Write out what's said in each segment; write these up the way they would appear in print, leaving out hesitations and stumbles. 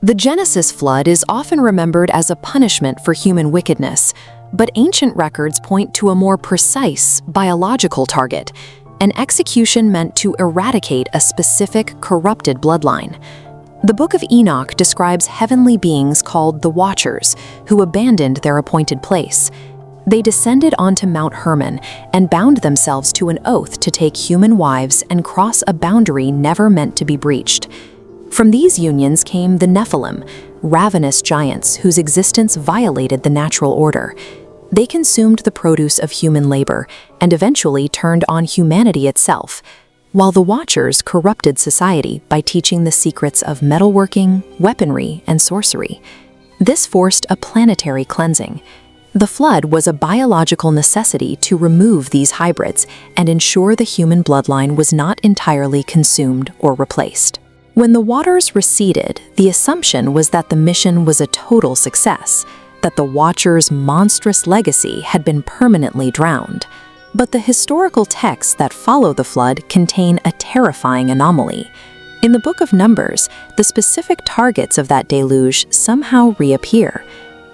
The Genesis flood is often remembered as a punishment for human wickedness, but ancient records point to a more precise biological target, an execution meant to eradicate a specific corrupted bloodline. The Book of Enoch describes heavenly beings called the Watchers, who abandoned their appointed place. They descended onto Mount Hermon and bound themselves to an oath to take human wives and cross a boundary never meant to be breached. From these unions came the Nephilim, ravenous giants whose existence violated the natural order. They consumed the produce of human labor and eventually turned on humanity itself, while the Watchers corrupted society by teaching the secrets of metalworking, weaponry, and sorcery. This forced a planetary cleansing. The flood was a biological necessity to remove these hybrids and ensure the human bloodline was not entirely consumed or replaced. When the waters receded, the assumption was that the mission was a total success, that the Watchers' monstrous legacy had been permanently drowned. But the historical texts that follow the flood contain a terrifying anomaly. In the Book of Numbers, the specific targets of that deluge somehow reappear.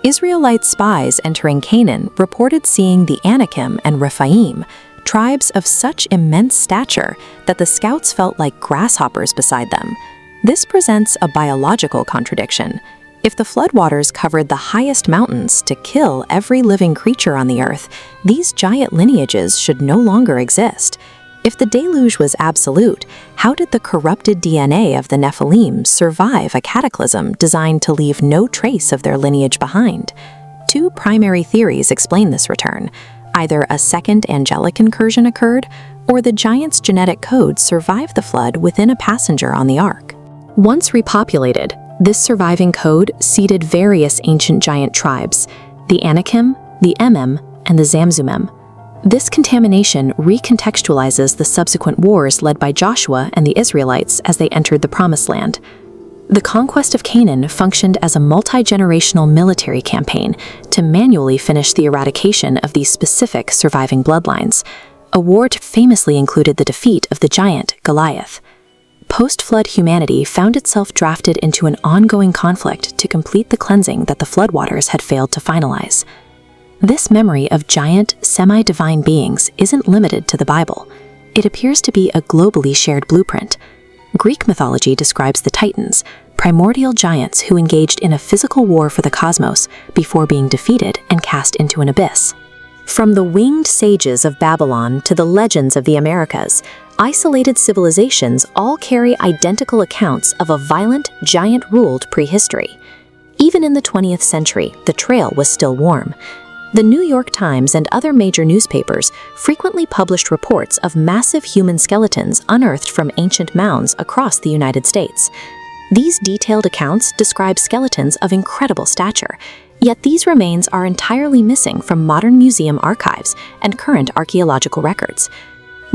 Israelite spies entering Canaan reported seeing the Anakim and Rephaim, tribes of such immense stature that the scouts felt like grasshoppers beside them. This presents a biological contradiction. If the floodwaters covered the highest mountains to kill every living creature on the earth, these giant lineages should no longer exist. If the deluge was absolute, how did the corrupted DNA of the Nephilim survive a cataclysm designed to leave no trace of their lineage behind? Two primary theories explain this return. Either a second angelic incursion occurred, or the giant's genetic code survived the flood within a passenger on the ark. Once repopulated, this surviving code seeded various ancient giant tribes, the Anakim, the Emim, and the Zamzummim. This contamination recontextualizes the subsequent wars led by Joshua and the Israelites as they entered the Promised Land. The conquest of Canaan functioned as a multi-generational military campaign to manually finish the eradication of these specific surviving bloodlines. A war famously included the defeat of the giant Goliath. Post-flood humanity found itself drafted into an ongoing conflict to complete the cleansing that the floodwaters had failed to finalize. This memory of giant, semi-divine beings isn't limited to the Bible. It appears to be a globally shared blueprint. Greek mythology describes the Titans, primordial giants who engaged in a physical war for the cosmos before being defeated and cast into an abyss. From the winged sages of Babylon to the legends of the Americas, isolated civilizations all carry identical accounts of a violent, giant-ruled prehistory. Even in the 20th century, the trail was still warm. The New York Times and other major newspapers frequently published reports of massive human skeletons unearthed from ancient mounds across the United States. These detailed accounts describe skeletons of incredible stature, yet these remains are entirely missing from modern museum archives and current archaeological records.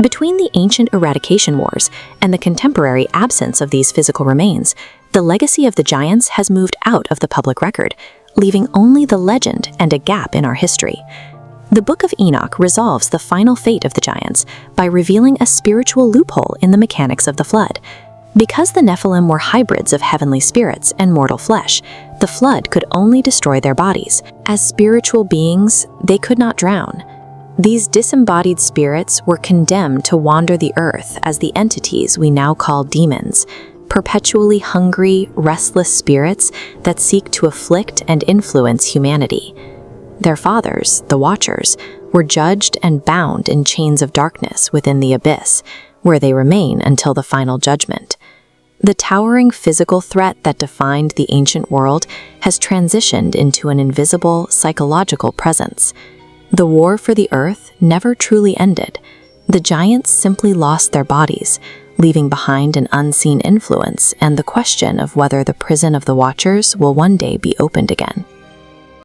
Between the ancient eradication wars and the contemporary absence of these physical remains, the legacy of the giants has moved out of the public record, leaving only the legend and a gap in our history. The Book of Enoch resolves the final fate of the giants by revealing a spiritual loophole in the mechanics of the flood. Because the Nephilim were hybrids of heavenly spirits and mortal flesh, the flood could only destroy their bodies. As spiritual beings, they could not drown. These disembodied spirits were condemned to wander the earth as the entities we now call demons, perpetually hungry, restless spirits that seek to afflict and influence humanity. Their fathers, the Watchers, were judged and bound in chains of darkness within the abyss, where they remain until the final judgment. The towering physical threat that defined the ancient world has transitioned into an invisible psychological presence. The war for the earth never truly ended. The giants simply lost their bodies, leaving behind an unseen influence and the question of whether the prison of the Watchers will one day be opened again.